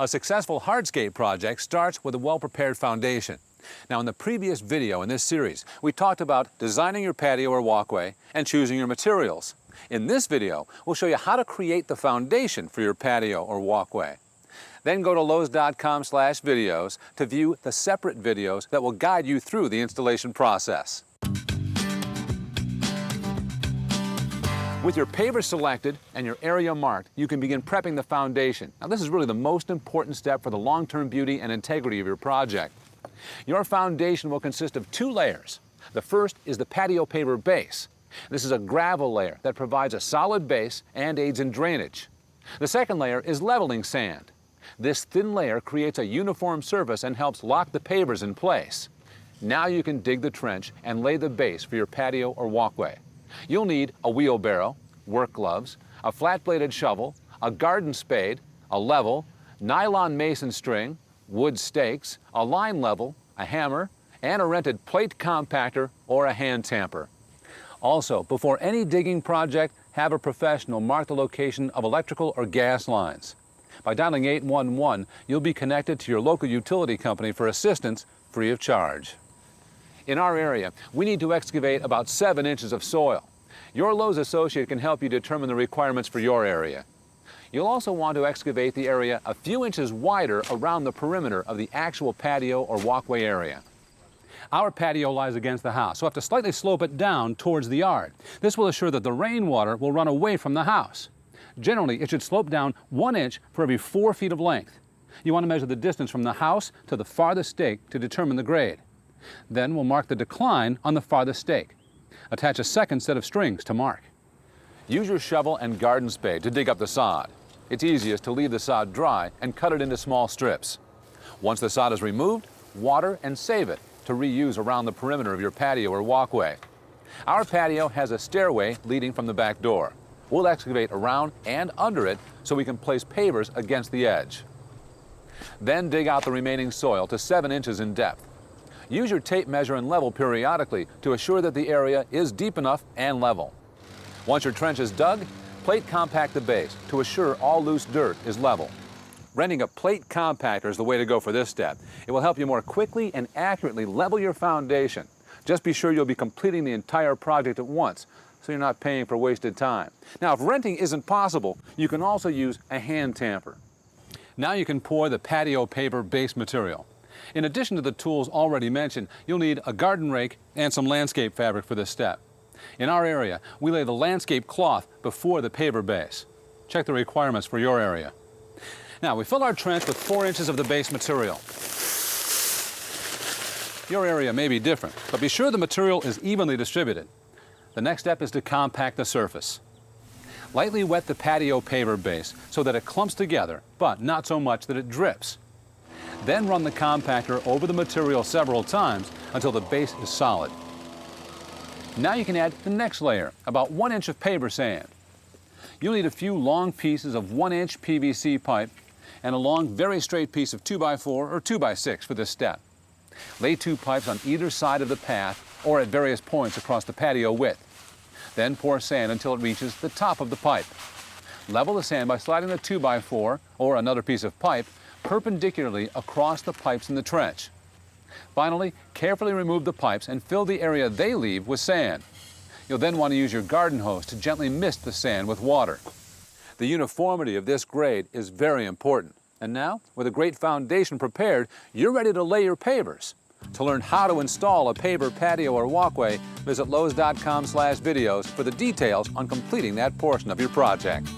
A successful hardscape project starts with a well-prepared foundation. Now, in the previous video in this series, we talked about designing your patio or walkway and choosing your materials. In this video, we'll show you how to create the foundation for your patio or walkway. Then go to Lowe's.com/videos to view the separate videos that will guide you through the installation process. With your paver selected and your area marked, you can begin prepping the foundation. Now, this is really the most important step for the long-term beauty and integrity of your project. Your foundation will consist of 2 layers. The first is the patio paver base. This is a gravel layer that provides a solid base and aids in drainage. The second layer is leveling sand. This thin layer creates a uniform surface and helps lock the pavers in place. Now you can dig the trench and lay the base for your patio or walkway. You'll need a wheelbarrow, work gloves, a flat-bladed shovel, a garden spade, a level, nylon mason string, wood stakes, a line level, a hammer, and a rented plate compactor or a hand tamper. Also, before any digging project, have a professional mark the location of electrical or gas lines. By dialing 811, you'll be connected to your local utility company for assistance free of charge. In our area, we need to excavate about 7 inches of soil. Your Lowe's associate can help you determine the requirements for your area. You'll also want to excavate the area a few inches wider around the perimeter of the actual patio or walkway area. Our patio lies against the house, so we'll have to slightly slope it down towards the yard. This will assure that the rainwater will run away from the house. Generally, it should slope down 1 inch for every 4 feet of length. You want to measure the distance from the house to the farthest stake to determine the grade. Then we'll mark the decline on the farthest stake. Attach a second set of strings to mark. Use your shovel and garden spade to dig up the sod. It's easiest to leave the sod dry and cut it into small strips. Once the sod is removed, water and save it to reuse around the perimeter of your patio or walkway. Our patio has a stairway leading from the back door. We'll excavate around and under it so we can place pavers against the edge. Then dig out the remaining soil to 7 inches in depth. Use your tape measure and level periodically to assure that the area is deep enough and level. Once your trench is dug, plate compact the base to assure all loose dirt is level. Renting a plate compactor is the way to go for this step. It will help you more quickly and accurately level your foundation. Just be sure you'll be completing the entire project at once, so you're not paying for wasted time. Now, if renting isn't possible, you can also use a hand tamper. Now you can pour the patio paver base material. In addition to the tools already mentioned, you'll need a garden rake and some landscape fabric for this step. In our area, we lay the landscape cloth before the paver base. Check the requirements for your area. Now, we fill our trench with 4 inches of the base material. Your area may be different, but be sure the material is evenly distributed. The next step is to compact the surface. Lightly wet the patio paver base so that it clumps together, but not so much that it drips. Then run the compactor over the material several times until the base is solid. Now you can add the next layer, about 1 inch of paver sand. You'll need a few long pieces of 1-inch PVC pipe and a long, very straight piece of 2x4 or 2x6 for this step. Lay 2 pipes on either side of the path or at various points across the patio width. Then pour sand until it reaches the top of the pipe. Level the sand by sliding the 2x4 or another piece of pipe perpendicularly across the pipes in the trench. Finally, carefully remove the pipes and fill the area they leave with sand. You'll then want to use your garden hose to gently mist the sand with water. The uniformity of this grade is very important. And now, with a great foundation prepared, you're ready to lay your pavers. To learn how to install a paver patio or walkway, visit Lowe's.com/videos for the details on completing that portion of your project.